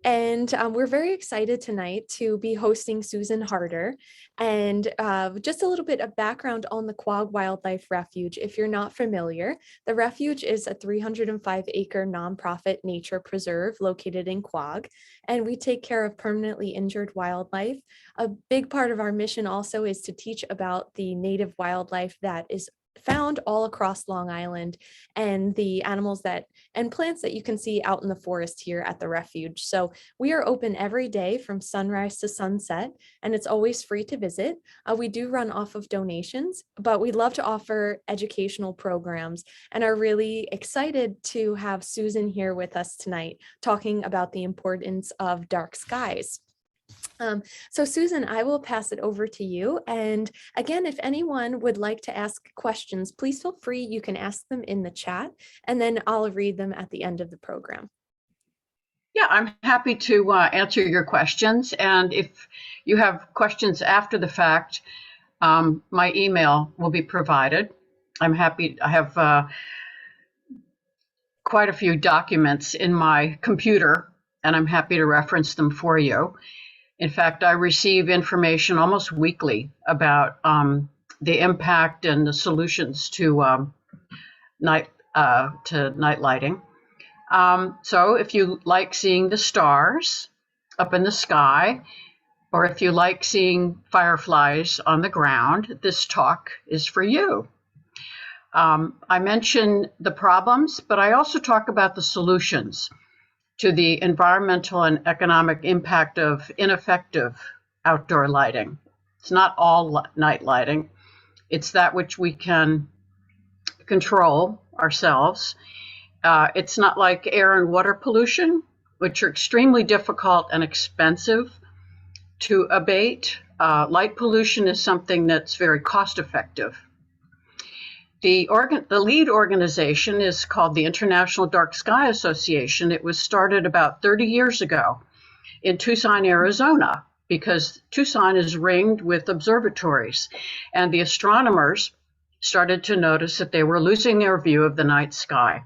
And we're very excited tonight to be hosting Susan Harder. And just a little bit of background on the Quag Wildlife Refuge. If you're not familiar, the refuge is a 305-acre nonprofit nature preserve located in Quag, and we take care of permanently injured wildlife. A big part of our mission also is to teach about the native wildlife that is found all across Long Island and the animals that and plants that you can see out in the forest here at the refuge. So we are open every day from sunrise to sunset, and it's always free to visit. We do run off of donations, but we love to offer educational programs and are really excited to have Susan here with us tonight talking about the importance of dark skies. So Susan, I will pass it over to you. And again, if anyone would like to ask questions, please feel free. You can ask them in the chat, and then I'll read them at the end of the program. Yeah, I'm happy to answer your questions. And if you have questions after the fact, my email will be provided. I'm happy. I have quite a few documents in my computer, and I'm happy to reference them for you. In fact, I receive information almost weekly about the impact and the solutions to night lighting. So if you like seeing the stars up in the sky, or if you like seeing fireflies on the ground, this talk is for you. I mention the problems, but I also talk about the solutions to the environmental and economic impact of ineffective outdoor lighting. It's not all night lighting. It's that which we can control ourselves. It's not like air and water pollution, which are extremely difficult and expensive to abate. Light pollution is something that's very cost effective. The lead organization is called the International Dark Sky Association. It was started about 30 years ago in Tucson, Arizona, because Tucson is ringed with observatories, and the astronomers started to notice that they were losing their view of the night sky.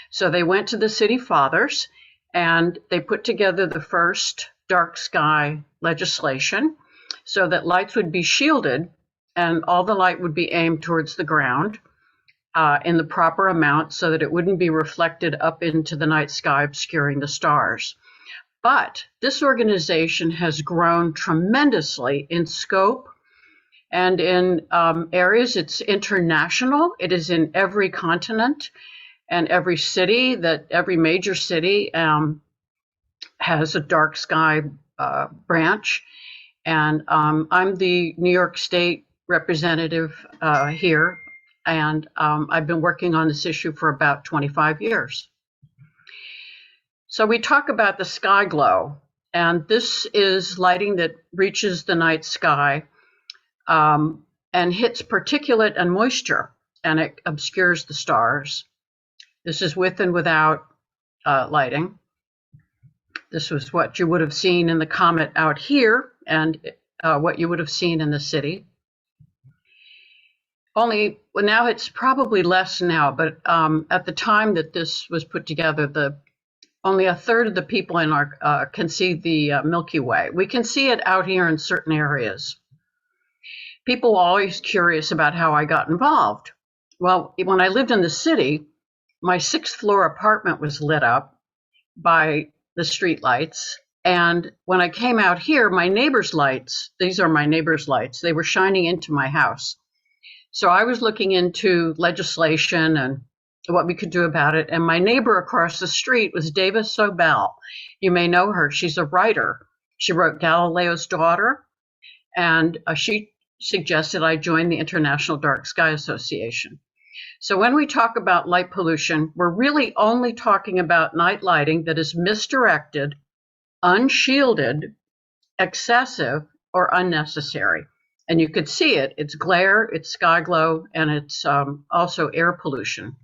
So they went to the city fathers and they put together the first dark sky legislation so that lights would be shielded and all the light would be aimed towards the ground in the proper amount so that it wouldn't be reflected up into the night sky, obscuring the stars. But this organization has grown tremendously in scope and in areas. It's international. It is in every continent. And every city, every major city has a dark sky branch. And I'm the New York State representative here. And I've been working on this issue for about 25 years. So we talk about the sky glow. And this is lighting that reaches the night sky and hits particulate and moisture, and it obscures the stars. This is with and without lighting. This was what you would have seen in the comet out here and what you would have seen in the city. Only, well, now it's probably less now, but at the time that this was put together, only a third of the people in our can see the Milky Way. We can see it out here in certain areas. People are always curious about how I got involved. Well, when I lived in the city, my 6th floor apartment was lit up by the street lights. And when I came out here, my neighbor's lights, these are my neighbor's lights, they were shining into my house. So I was looking into legislation and what we could do about it. And my neighbor across the street was Davis Sobel. You may know her. She's a writer. She wrote Galileo's Daughter, and she suggested I join the International Dark Sky Association. So when we talk about light pollution, we're really only talking about night lighting that is misdirected, unshielded, excessive, or unnecessary. And you could see it. It's glare, it's sky glow, and it's also air pollution.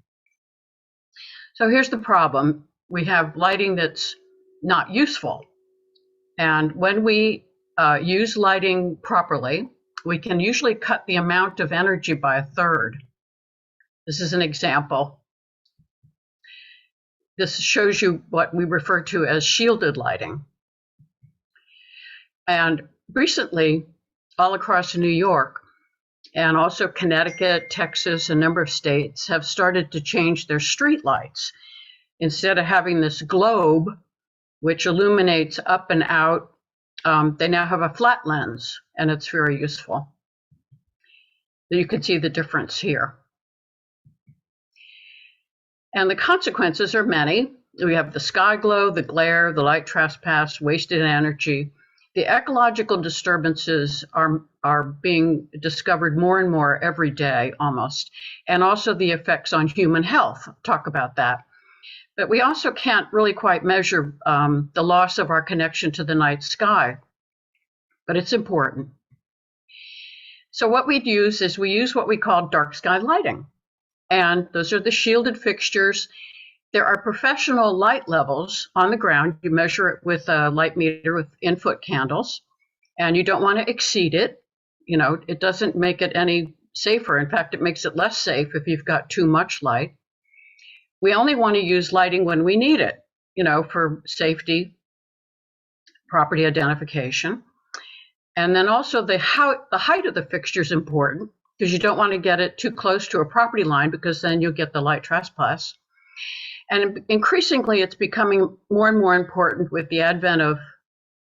So here's the problem. We have lighting that's not useful. And when we use lighting properly, we can usually cut the amount of energy by a third. This is an example. This shows you what we refer to as shielded lighting. And recently, all across New York and also Connecticut, Texas, a number of states have started to change their street lights. Instead of having this globe, which illuminates up and out, they now have a flat lens, and it's very useful. You can see the difference here. And the consequences are many. We have the sky glow, the glare, the light trespass, wasted energy. The ecological disturbances are being discovered more and more every day almost, and also the effects on human health. I'll talk about that. But we also can't really quite measure the loss of our connection to the night sky, but it's important. So what we use is we use what we call dark sky lighting, and those are the shielded fixtures. There are professional light levels on the ground. You measure it with a light meter with in-foot candles, and you don't want to exceed it. You know, it doesn't make it any safer. In fact, it makes it less safe if you've got too much light. We only want to use lighting when we need it, you know, for safety, property identification. And then also the height of the fixture is important because you don't want to get it too close to a property line because then you'll get the light trespass. And increasingly, it's becoming more and more important with the advent of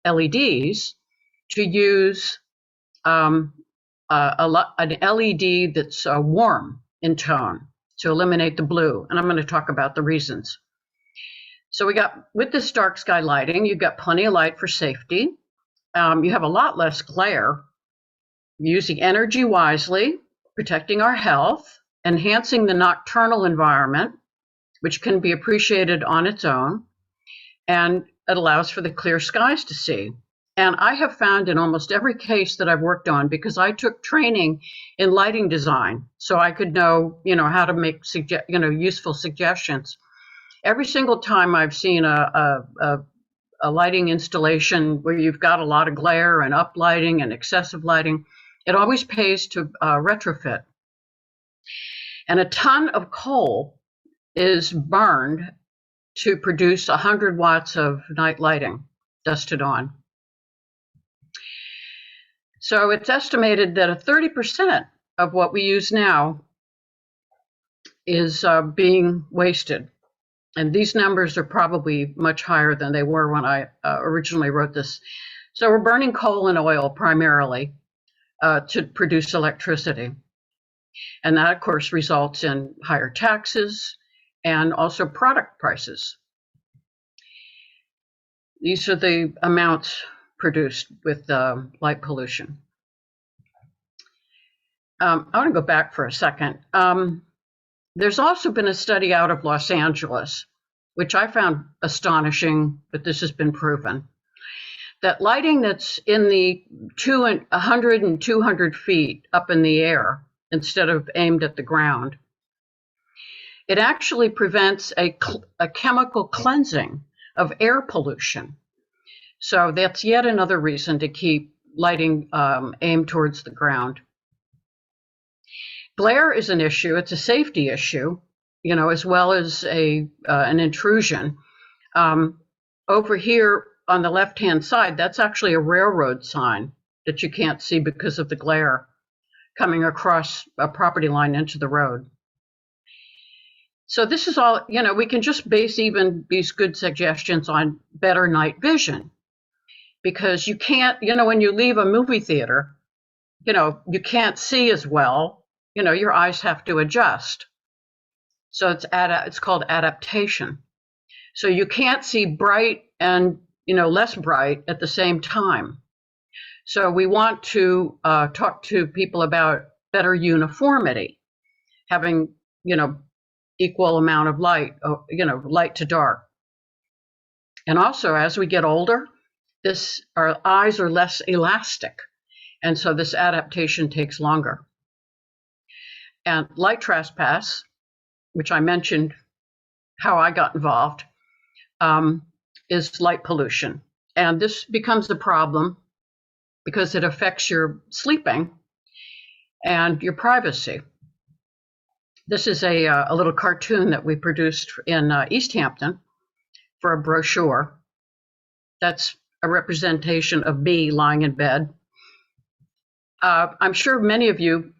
LEDs to use an LED that's warm in tone to eliminate the blue. And I'm going to talk about the reasons. So with this dark sky lighting, you've got plenty of light for safety. You have a lot less glare, using energy wisely, protecting our health, enhancing the nocturnal environment, which can be appreciated on its own, and it allows for the clear skies to see. And I have found in almost every case that I've worked on, because I took training in lighting design, so I could know, how to make useful suggestions. Every single time I've seen a lighting installation where you've got a lot of glare and uplighting and excessive lighting, it always pays to retrofit. And a ton of coal is burned to produce 100 watts of night lighting, dusted on. So it's estimated that 30% of what we use now is being wasted. And these numbers are probably much higher than they were when I originally wrote this. So we're burning coal and oil primarily to produce electricity. And that, of course, results in higher taxes and also product prices. These are the amounts produced with light pollution. I want to go back for a second. There's also been a study out of Los Angeles, which I found astonishing, but this has been proven, that lighting that's in the 100 and 200 feet up in the air instead of aimed at the ground, it actually prevents a chemical cleansing of air pollution. So that's yet another reason to keep lighting aimed towards the ground. Glare is an issue. It's a safety issue, as well as an intrusion. Over here on the left-hand side, that's actually a railroad sign that you can't see because of the glare coming across a property line into the road. So this is all, we can just base even these good suggestions on better night vision, because you can't, when you leave a movie theater, you can't see as well. Your eyes have to adjust. So it's called adaptation. So you can't see bright and, less bright at the same time. So we want to talk to people about better uniformity, having, equal amount of light, light to dark. And also, as we get older, our eyes are less elastic. And so this adaptation takes longer. And light trespass, which I mentioned how I got involved, is light pollution. And this becomes a problem because it affects your sleeping and your privacy. This is a little cartoon that we produced in East Hampton for a brochure. That's a representation of me lying in bed. I'm sure many of you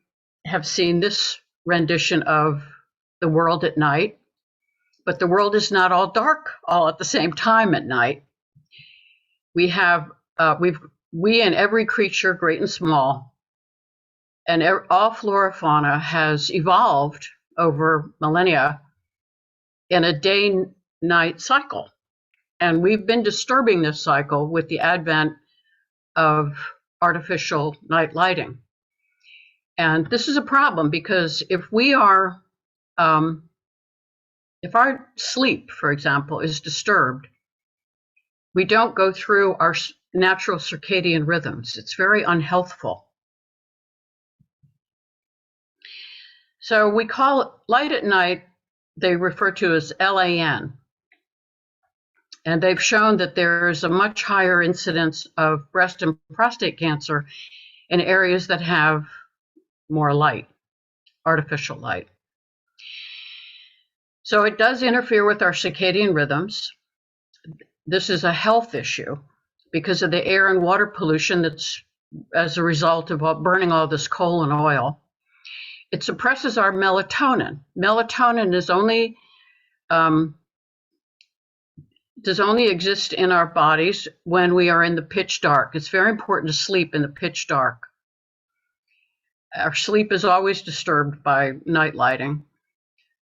have seen this rendition of the world at night, but the world is not all dark all at the same time at night. We have, we and every creature, great and small, and all flora fauna has evolved over millennia in a day-night cycle. And we've been disturbing this cycle with the advent of artificial night lighting. And this is a problem because if our sleep, for example, is disturbed, we don't go through our natural circadian rhythms. It's very unhealthful. So we call it light at night, they refer to as LAN. And they've shown that there is a much higher incidence of breast and prostate cancer in areas that have more light, artificial light. So it does interfere with our circadian rhythms. This is a health issue because of the air and water pollution that's as a result of burning all this coal and oil. It suppresses our melatonin. Melatonin is does only exist in our bodies when we are in the pitch dark. It's very important to sleep in the pitch dark. Our sleep is always disturbed by night lighting.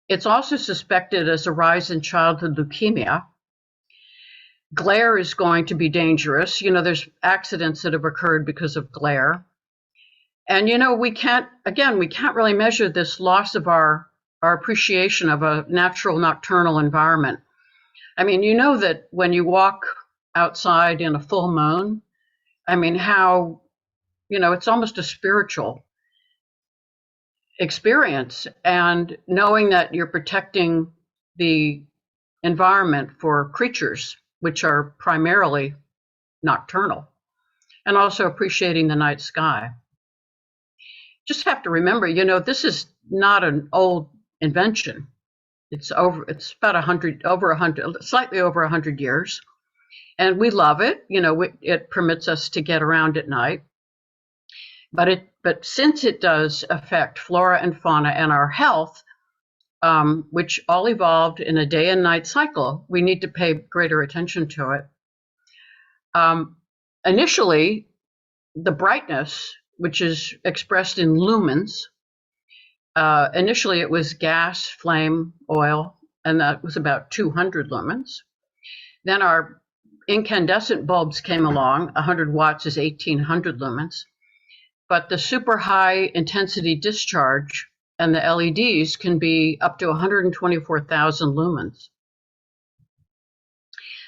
It's also suspected as a rise in childhood leukemia. Glare is going to be dangerous. You know, there's accidents that have occurred because of glare. And, you know, we can't really measure this loss of our appreciation of a natural nocturnal environment. I mean, you know that when you walk outside in a full moon, I mean, how, you know, it's almost a spiritual experience. And knowing that you're protecting the environment for creatures, which are primarily nocturnal, and also appreciating the night sky. Just have to remember, you know, this is not an old invention. It's about 100, slightly over 100 years. And we love it. You know, it permits us to get around at night. But since it does affect flora and fauna and our health, which all evolved in a day and night cycle, we need to pay greater attention to it. Initially, the brightness, which is expressed in lumens, initially it was gas, flame, oil, and that was about 200 lumens. Then our incandescent bulbs came along. 100 watts is 1800 lumens. But the super high intensity discharge and the LEDs can be up to 124,000 lumens.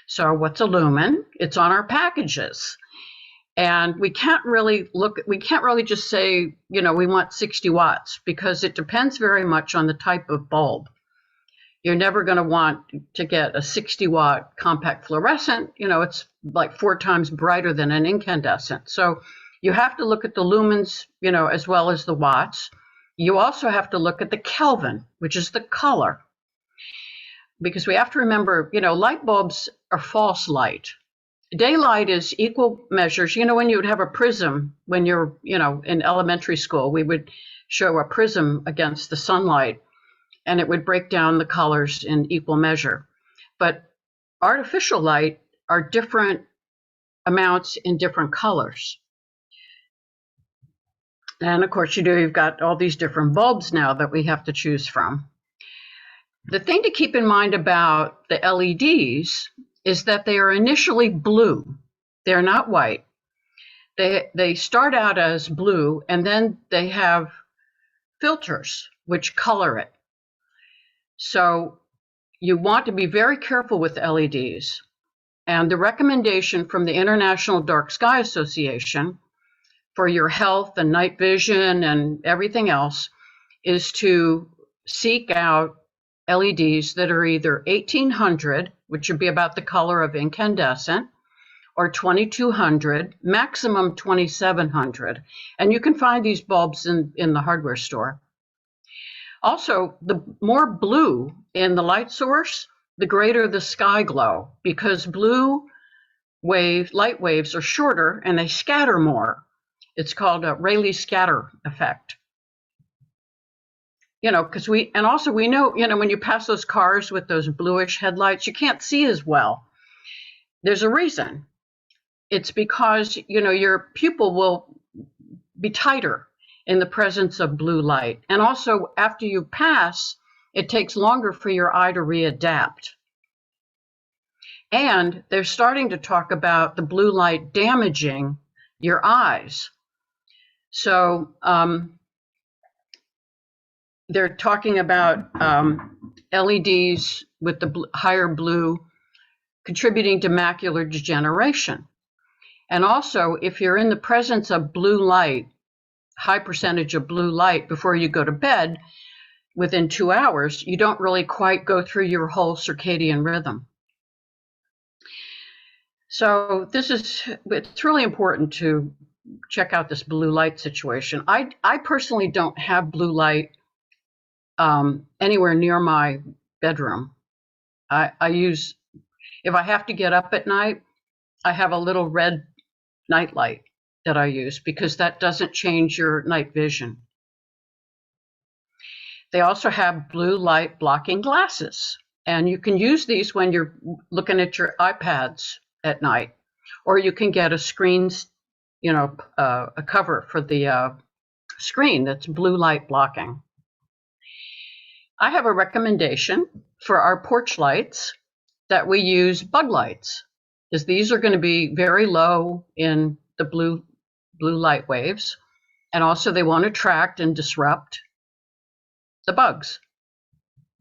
So what's a lumen? It's on our packages. And we can't really just say, you know, we want 60 watts because it depends very much on the type of bulb. You're never going to want to get a 60 watt compact fluorescent. You know, it's like 4 times brighter than an incandescent. So you have to look at the lumens, you know, as well as the watts. You also have to look at the Kelvin, which is the color. Because we have to remember, you know, light bulbs are false light. Daylight is equal measures. You know, when you would have a prism, when you're, you know, in elementary school, we would show a prism against the sunlight and it would break down the colors in equal measure. But artificial light are different amounts in different colors. And of course, you've got all these different bulbs now that we have to choose from. The thing to keep in mind about the LEDs is that they are initially blue. They're not white. They start out as blue, and then they have filters which color it. So you want to be very careful with LEDs. And the recommendation from the International Dark Sky Association for your health and night vision and everything else is to seek out LEDs that are either 1800, which would be about the color of incandescent, or 2200, maximum 2700. And you can find these bulbs in the hardware store. Also, the more blue in the light source, the greater the sky glow, because blue light waves are shorter and they scatter more. It's called a Rayleigh scatter effect. Because we know, when you pass those cars with those bluish headlights, you can't see as well. There's a reason. It's because, your pupil will be tighter in the presence of blue light. And also, after you pass, it takes longer for your eye to readapt. And they're starting to talk about the blue light damaging your eyes. So they're talking about LEDs with the higher blue contributing to macular degeneration. And also, if you're in the presence of blue light, high percentage of blue light before you go to bed, within 2 hours, you don't really quite go through your whole circadian rhythm. So it's really important to check out this blue light situation. I personally don't have blue light anywhere near my bedroom. I use, if I have to get up at night, I have a little red night light that I use because that doesn't change your night vision. They also have blue light blocking glasses, and you can use these when you're looking at your iPads at night, or you can get a screen's, a cover for the screen that's blue light blocking. I have a recommendation for our porch lights that we use bug lights, because these are going to be very low in the blue light waves, and also they won't attract and disrupt the bugs.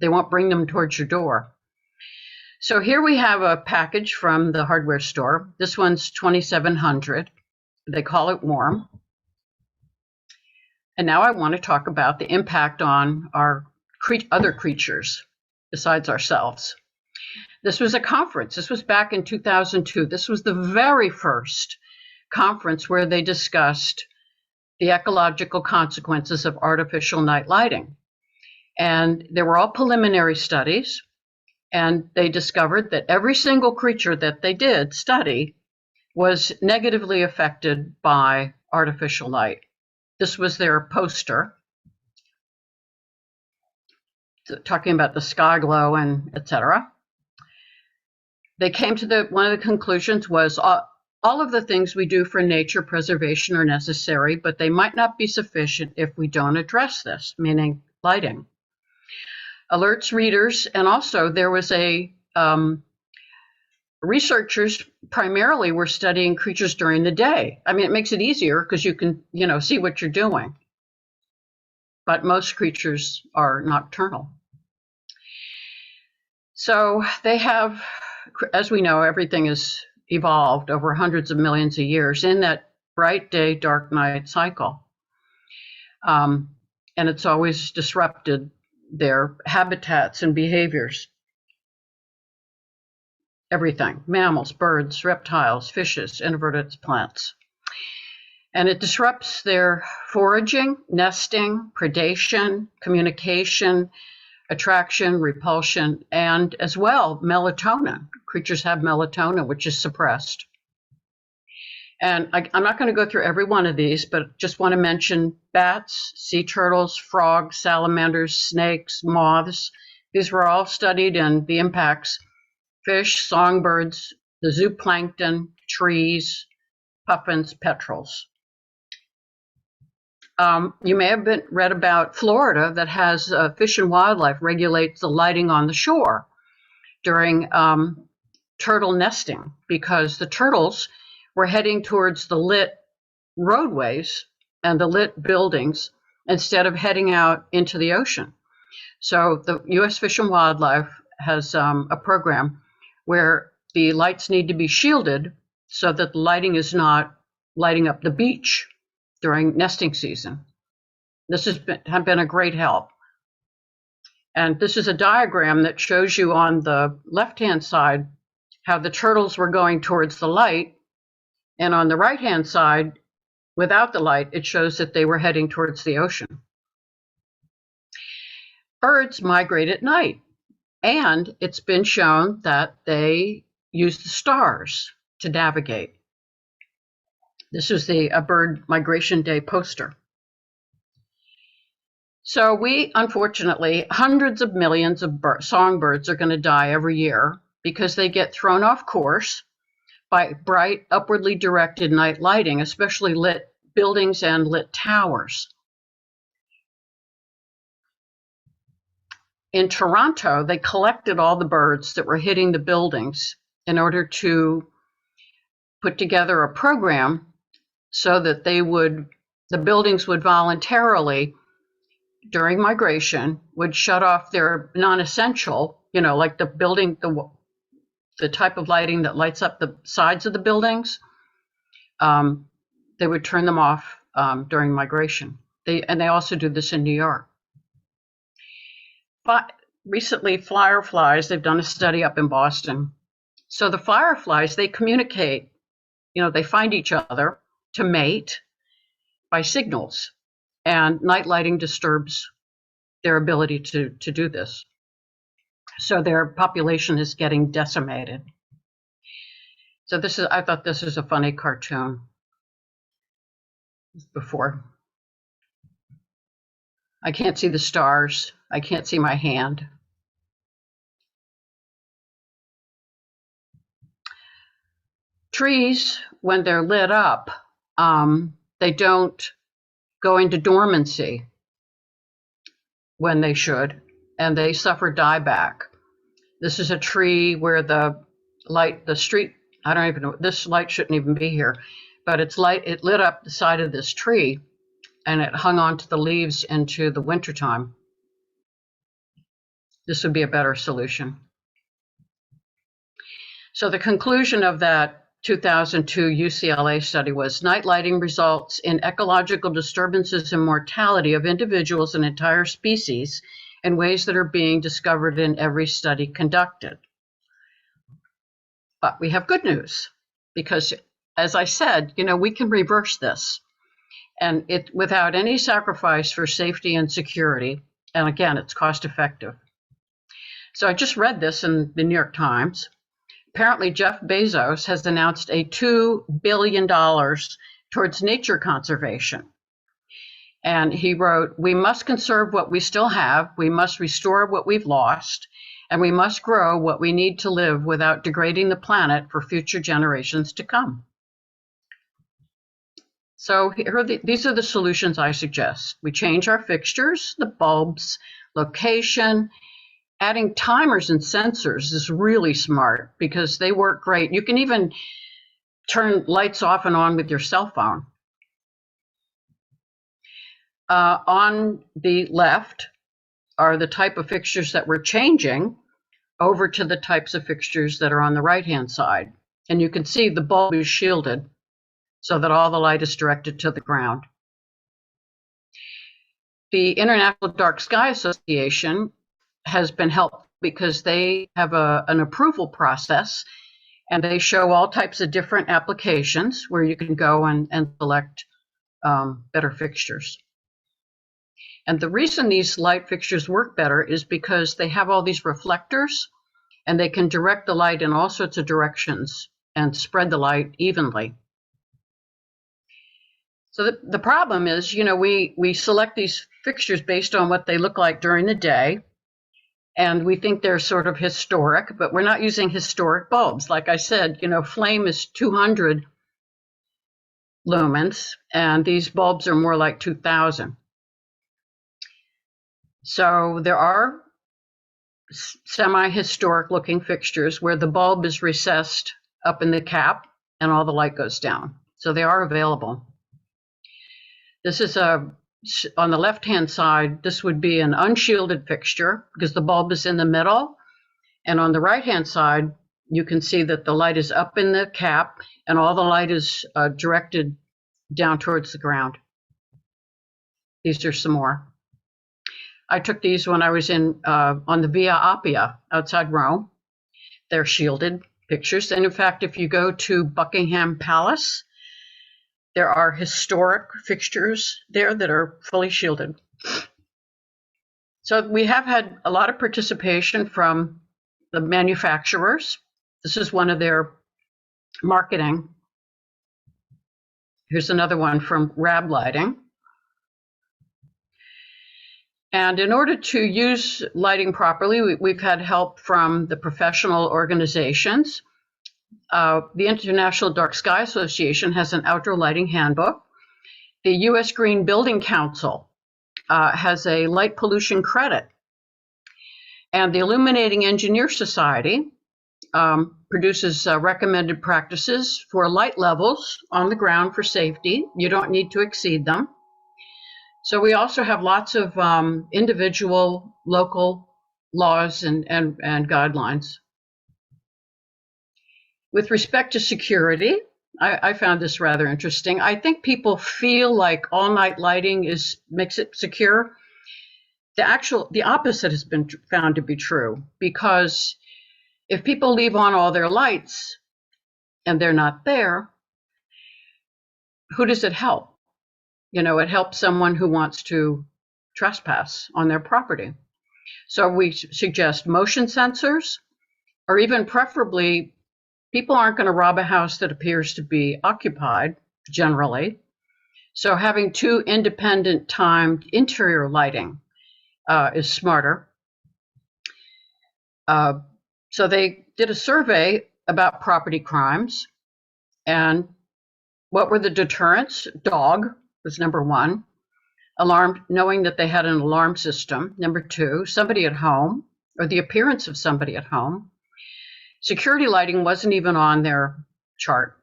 They won't bring them towards your door. So here we have a package from the hardware store. This one's $2,700. They call it warm. And now I want to talk about the impact on our other creatures besides ourselves. This was a conference. This was back in 2002. This was the very first conference where they discussed the ecological consequences of artificial night lighting. And they were all preliminary studies. And they discovered that every single creature that they did study was negatively affected by artificial light. This was their poster, talking about the sky glow and etc. They came to one of the conclusions was all of the things we do for nature preservation are necessary, but they might not be sufficient if we don't address this, meaning lighting. Alerts readers, and also there was researchers primarily were studying creatures during the day. I mean, it makes it easier because you can, see what you're doing. But most creatures are nocturnal. So they have, as we know, everything has evolved over hundreds of millions of years in that bright day, dark night cycle. And it's always disrupted their habitats and behaviors. Everything, mammals, birds, reptiles, fishes, invertebrates, plants. And it disrupts their foraging, nesting, predation, communication, attraction, repulsion, and as well, melatonin. Creatures have melatonin, which is suppressed. And I'm not going to go through every one of these, but just want to mention bats, sea turtles, frogs, salamanders, snakes, moths. These were all studied, and the impacts: fish, songbirds, the zooplankton, trees, puffins, petrels. You may have read about Florida that has Fish and Wildlife regulates the lighting on the shore during turtle nesting, because the turtles were heading towards the lit roadways and the lit buildings instead of heading out into the ocean. So the U.S. Fish and Wildlife has a program where the lights need to be shielded so that the lighting is not lighting up the beach during nesting season. This has been a great help. And this is a diagram that shows you on the left-hand side how the turtles were going towards the light. And on the right-hand side, without the light, it shows that they were heading towards the ocean. Birds migrate at night, and it's been shown that they use the stars to navigate. This was a bird migration day poster. So unfortunately, hundreds of millions of songbirds are going to die every year because they get thrown off course by bright, upwardly directed night lighting, especially lit buildings and lit towers. In Toronto, they collected all the birds that were hitting the buildings in order to put together a program so that the buildings would voluntarily, during migration, would shut off their non-essential, like the building, the type of lighting that lights up the sides of the buildings. They would turn them off during migration. They also do this in New York. But recently, fireflies, they've done a study up in Boston. So the fireflies, they communicate, they find each other to mate by signals. And night lighting disturbs their ability to do this. So their population is getting decimated. So I thought this is a funny cartoon before. I can't see the stars. I can't see my hand. Trees, when they're lit up, they don't go into dormancy when they should, and they suffer dieback. This is a tree where the street, I don't even know, this light shouldn't even be here, but it lit up the side of this tree, and it hung on to the leaves into the wintertime. This would be a better solution. So the conclusion of that 2002 UCLA study was night lighting results in ecological disturbances and mortality of individuals and entire species in ways that are being discovered in every study conducted. But we have good news because, as I said, we can reverse this, and without any sacrifice for safety and security. And again, it's cost effective. So I just read this in the New York Times. Apparently, Jeff Bezos has announced a $2 billion towards nature conservation. And he wrote, "We must conserve what we still have, we must restore what we've lost, and we must grow what we need to live without degrading the planet for future generations to come." So these are the solutions I suggest. We change our fixtures, the bulbs, location. Adding timers and sensors is really smart because they work great. You can even turn lights off and on with your cell phone. On the left are the type of fixtures that we're changing over to the types of fixtures that are on the right-hand side. And you can see the bulb is shielded so that all the light is directed to the ground. The International Dark Sky Association has been helpful because they have an approval process, and they show all types of different applications where you can go and select better fixtures. And the reason these light fixtures work better is because they have all these reflectors, and they can direct the light in all sorts of directions and spread the light evenly. So the problem is, we select these fixtures based on what they look like during the day, and we think they're sort of historic, but we're not using historic bulbs. Like I said, flame is 200 lumens, and these bulbs are more like 2,000. So there are semi-historic looking fixtures where the bulb is recessed up in the cap and all the light goes down. So they are available. This is on the left-hand side, this would be an unshielded fixture because the bulb is in the middle. And on the right-hand side, you can see that the light is up in the cap and all the light is directed down towards the ground. These are some more. I took these when I was on the Via Appia outside Rome. They're shielded pictures. And in fact, if you go to Buckingham Palace, there are historic fixtures there that are fully shielded. So we have had a lot of participation from the manufacturers. This is one of their marketing. Here's another one from Rab Lighting. And in order to use lighting properly, we've had help from the professional organizations. The International Dark Sky Association has an outdoor lighting handbook. The U.S. Green Building Council has a light pollution credit. And the Illuminating Engineer Society produces recommended practices for light levels on the ground for safety. You don't need to exceed them. So we also have lots of individual local laws and guidelines. With respect to security, I found this rather interesting. I think people feel like all-night lighting makes it secure. The opposite has been found to be true, because if people leave on all their lights and they're not there, who does it help? It helps someone who wants to trespass on their property. So we suggest motion sensors, or even preferably, people aren't going to rob a house that appears to be occupied generally. So having 2 independent timed interior lighting is smarter. So they did a survey about property crimes, and what were the deterrents? Dog was number 1. Alarmed, knowing that they had an alarm system. Number 2, somebody at home, or the appearance of somebody at home. Security lighting wasn't even on their chart.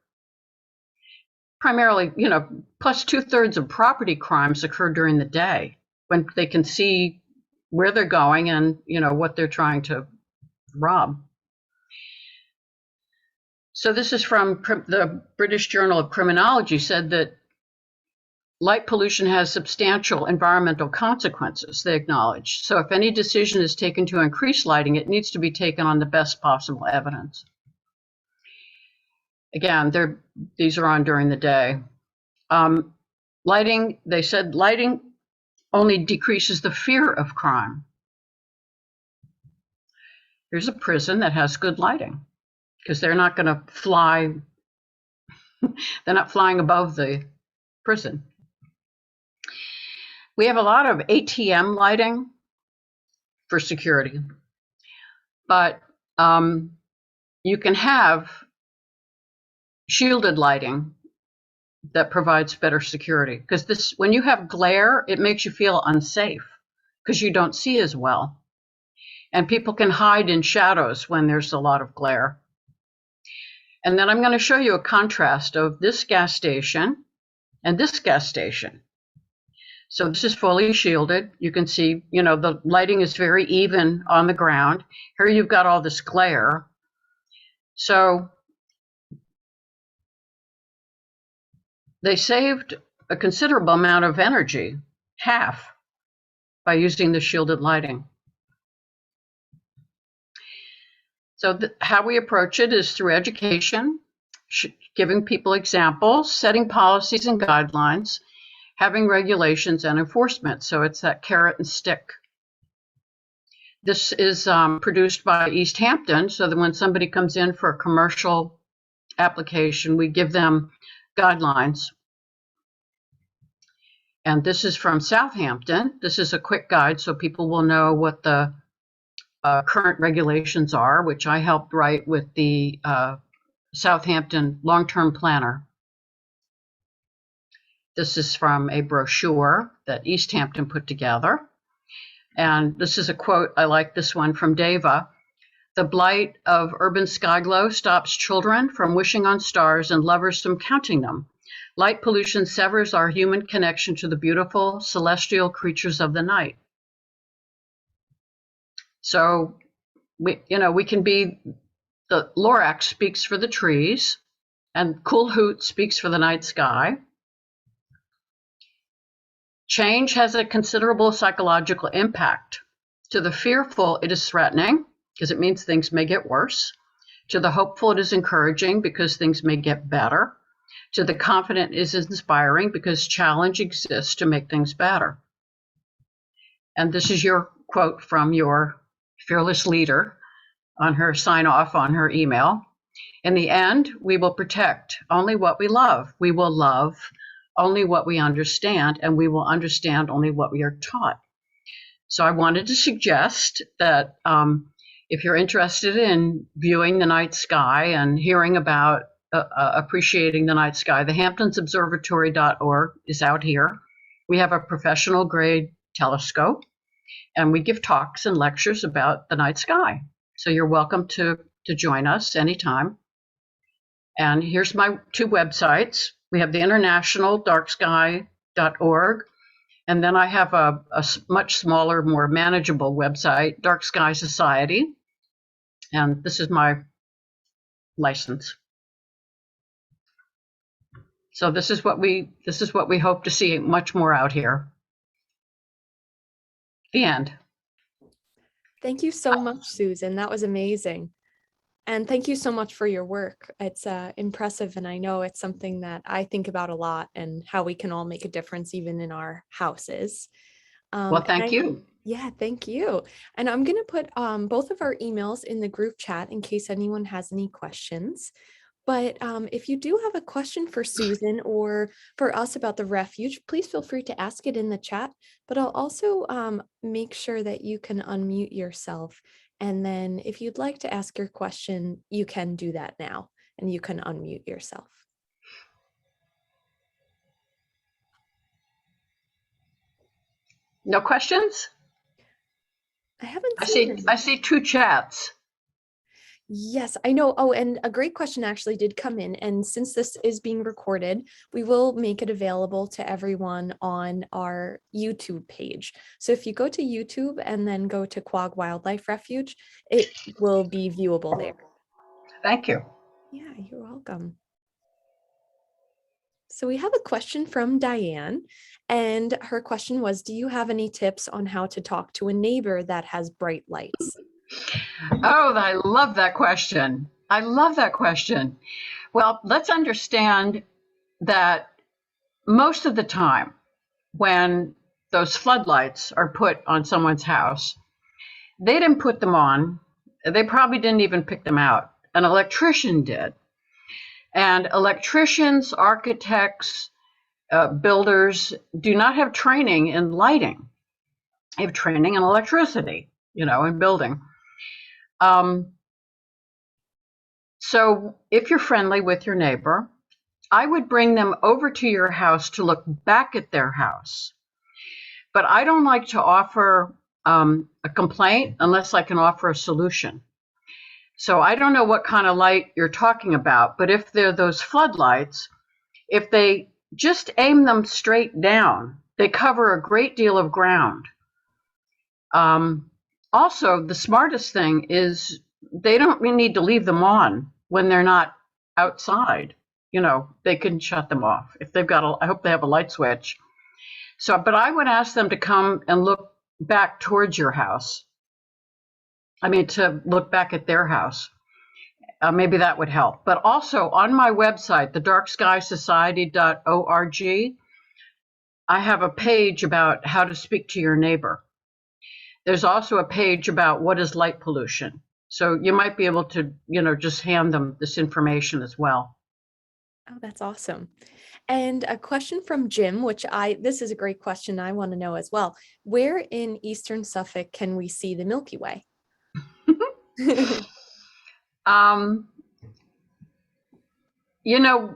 Primarily, plus 2/3 of property crimes occur during the day, when they can see where they're going and, what they're trying to rob. So this is from the British Journal of Criminology, said that light pollution has substantial environmental consequences, they acknowledge. So if any decision is taken to increase lighting, it needs to be taken on the best possible evidence. Again, these are on during the day. Lighting, they said lighting only decreases the fear of crime. Here's a prison that has good lighting, because they're not going to fly, they're not flying above the prison. We have a lot of ATM lighting for security, but you can have shielded lighting that provides better security, because when you have glare, it makes you feel unsafe because you don't see as well. And people can hide in shadows when there's a lot of glare. And then I'm going to show you a contrast of this gas station and this gas station. So this is fully shielded. You can see, the lighting is very even on the ground. Here you've got all this glare. So they saved a considerable amount of energy, half, by using the shielded lighting. So how we approach it is through education, giving people examples, setting policies and guidelines, having regulations and enforcement. So it's that carrot and stick. This is produced by East Hampton, so that when somebody comes in for a commercial application, we give them guidelines. And this is from Southampton. This is a quick guide so people will know what the current regulations are, which I helped write with the Southampton long-term planner. This is from a brochure that East Hampton put together. And this is a quote, I like this one from Deva. The blight of urban skyglow stops children from wishing on stars and lovers from counting them. Light pollution severs our human connection to the beautiful celestial creatures of the night. So we can be, the Lorax speaks for the trees, and Cool Hoot speaks for the night sky. Change has a considerable psychological impact. To the fearful, it is threatening, because it means things may get worse. To the hopeful, it is encouraging, because things may get better. To the confident, it is inspiring, because challenge exists to make things better. And this is your quote from your fearless leader on her sign off on her email. In the end, we will protect only what we love. We will love only what we understand, and we will understand only what we are taught. So I wanted to suggest that if you're interested in viewing the night sky and hearing about appreciating the night sky, the hamptonsobservatory.org is out here. We have a professional grade telescope, and we give talks and lectures about the night sky. So you're welcome to join us anytime. And here's my two websites. We have the international darksky.org, and then I have a much smaller, more manageable website, Dark Sky Society. And this is my license. So this is what we hope to see much more out here. The end. Thank you so much, Susan. That was amazing. And thank you so much for your work. It's impressive, and I know it's something that I think about a lot, and how we can all make a difference even in our houses. Well, thank you. Yeah, thank you. And I'm going to put both of our emails in the group chat in case anyone has any questions. But if you do have a question for Susan or for us about the refuge, please feel free to ask it in the chat. But I'll also make sure that you can unmute yourself. And then if you'd like to ask your question, you can do that now, and you can unmute yourself. No questions? I haven't seen any. I see two chats. Yes, I know. Oh, and a great question actually did come in. And since this is being recorded, we will make it available to everyone on our YouTube page. So if you go to YouTube and then go to Quag Wildlife Refuge, it will be viewable there. Thank you. Yeah, you're welcome. So we have a question from Diane, and her question was, do you have any tips on how to talk to a neighbor that has bright lights? Oh, I love that question. I love that question. Well, let's understand that most of the time when those floodlights are put on someone's house, they didn't put them on. They probably didn't even pick them out. An electrician did. And electricians, architects, builders do not have training in lighting. They have training in electricity, in building. So if you're friendly with your neighbor, I would bring them over to your house to look back at their house. But I don't like to offer a complaint unless I can offer a solution. So I don't know what kind of light you're talking about, but if they're those floodlights, if they just aim them straight down, they cover a great deal of ground. Also, the smartest thing is they don't need to leave them on when they're not outside. They can shut them off if they've got I hope they have a light switch. So, but I would ask them to come and look back towards your house. To look back at their house. Maybe that would help. But also on my website, the darkskysociety.org, I have a page about how to speak to your neighbor. There's also a page about what is light pollution. So you might be able to, just hand them this information as well. Oh, that's awesome. And a question from Jim, this is a great question I want to know as well. Where in Eastern Suffolk can we see the Milky Way?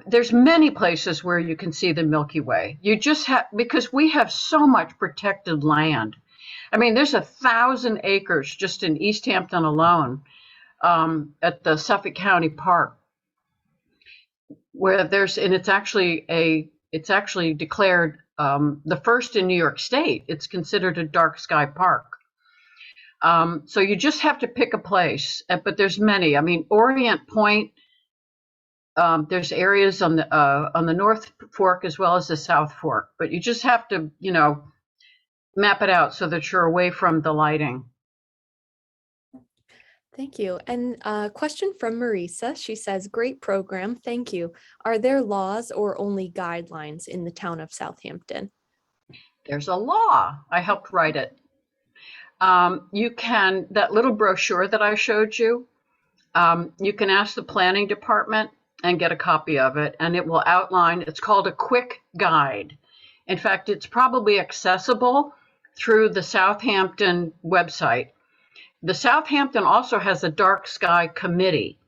There's many places where you can see the Milky Way. You just have, because we have so much protected land. There's 1,000 acres just in East Hampton alone, at the Suffolk County Park, where it's actually declared the first in New York State. It's considered a dark sky park. So you just have to pick a place, but there's many. Orient Point. There's areas on the North Fork as well as the South Fork, but you just have to, map it out so that you're away from the lighting. Thank you. And a question from Marisa. She says, great program. Thank you. Are there laws or only guidelines in the town of Southampton? There's a law. I helped write it. That little brochure that I showed you, You can ask the planning department and get a copy of it, and it will outline, it's called a quick guide. In fact, it's probably accessible through the Southampton website. The Southampton also has a dark sky committee.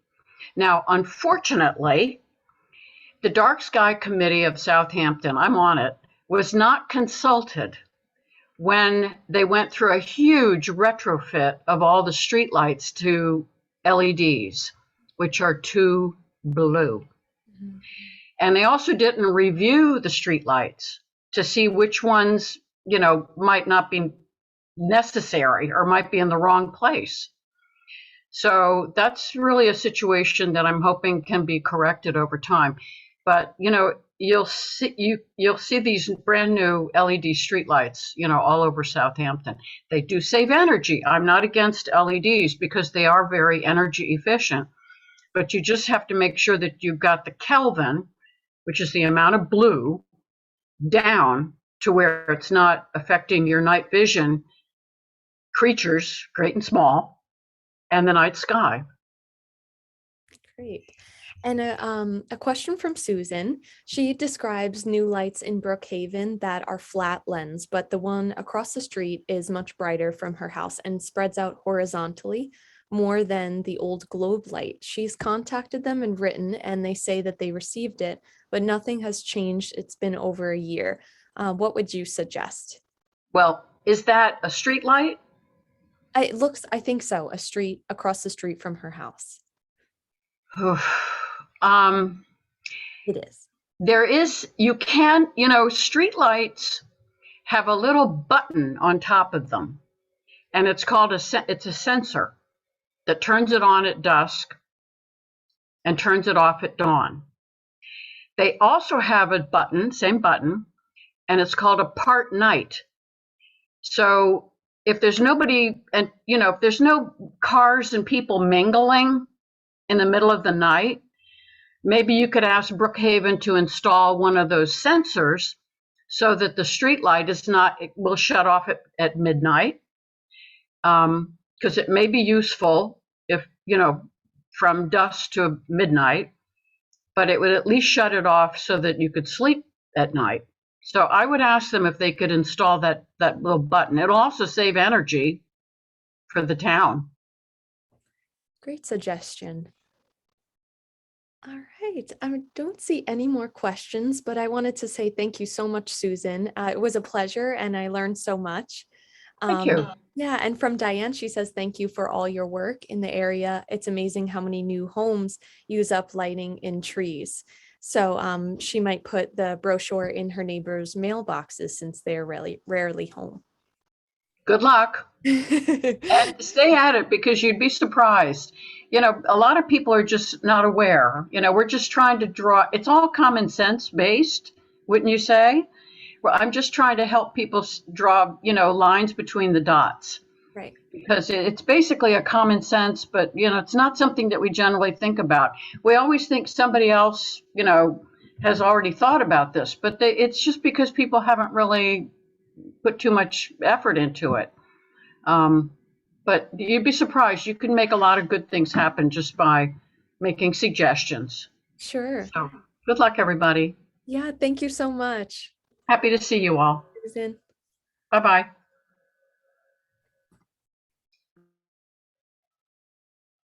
Now, unfortunately, the dark sky committee of Southampton, I'm on it, was not consulted when they went through a huge retrofit of all the streetlights to LEDs, which are too blue. Mm-hmm. And they also didn't review the streetlights to see which ones, might not be necessary or might be in the wrong place. So that's really a situation that I'm hoping can be corrected over time. But you'll see these brand new LED streetlights, all over Southampton. They do save energy. I'm not against LEDs because they are very energy efficient. But you just have to make sure that you've got the Kelvin, which is the amount of blue, down to where it's not affecting your night vision creatures, great and small, and the night sky. Great. And a question from Susan. She describes new lights in Brookhaven that are flat lens, but the one across the street is much brighter from her house and spreads out horizontally more than the old globe light. She's contacted them and written, and they say that they received it, but nothing has changed. It's been over a year. What would you suggest? Well, is that a street light? I think so, a street across the street from her house. It is. There is, street lights have a little button on top of them, and it's called it's a sensor that turns it on at dusk and turns it off at dawn. They also have a button, same button, and it's called a part night. So if there's nobody, and if there's no cars and people mingling in the middle of the night, maybe you could ask Brookhaven to install one of those sensors so that the street light will shut off at midnight. Because it may be useful if, from dusk to midnight, but it would at least shut it off so that you could sleep at night. So I would ask them if they could install that little button. It'll also save energy for the town. Great suggestion. All right. I don't see any more questions, but I wanted to say thank you so much, Susan. It was a pleasure and I learned so much. Thank you. Yeah, and from Diane, she says, thank you for all your work in the area. It's amazing how many new homes use up lighting in trees. So she might put the brochure in her neighbors' mailboxes since they're really rarely home. Good luck. And stay at it because you'd be surprised. A lot of people are just not aware. We're just trying to draw, it's all common sense based, wouldn't you say? Well, I'm just trying to help people draw, lines between the dots. Right. Because it's basically a common sense, but, it's not something that we generally think about. We always think somebody else, has already thought about this, but it's just because people haven't really put too much effort into it. But you'd be surprised. You can make a lot of good things happen just by making suggestions. Sure. So good luck, everybody. Yeah, thank you so much. Happy to see you all. Susan. Bye-bye.